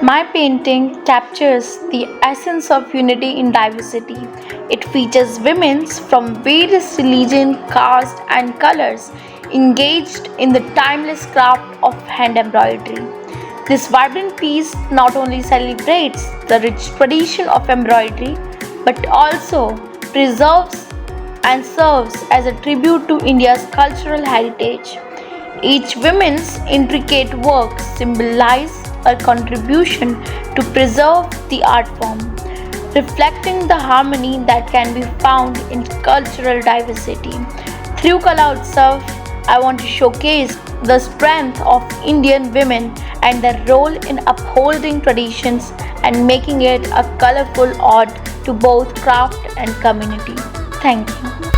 My painting captures the essence of unity in diversity. It features women from various religions, castes, and colors engaged in the timeless craft of hand embroidery. This vibrant piece not only celebrates the rich tradition of embroidery but also preserves and serves as a tribute to India's cultural heritage. Each woman's intricate work symbolizes a contribution to preserve the art form, reflecting the harmony that can be found in cultural diversity. Through Kala Utsav, I want to showcase the strength of Indian women and their role in upholding traditions and making it a colorful ode to both craft and community. Thank you.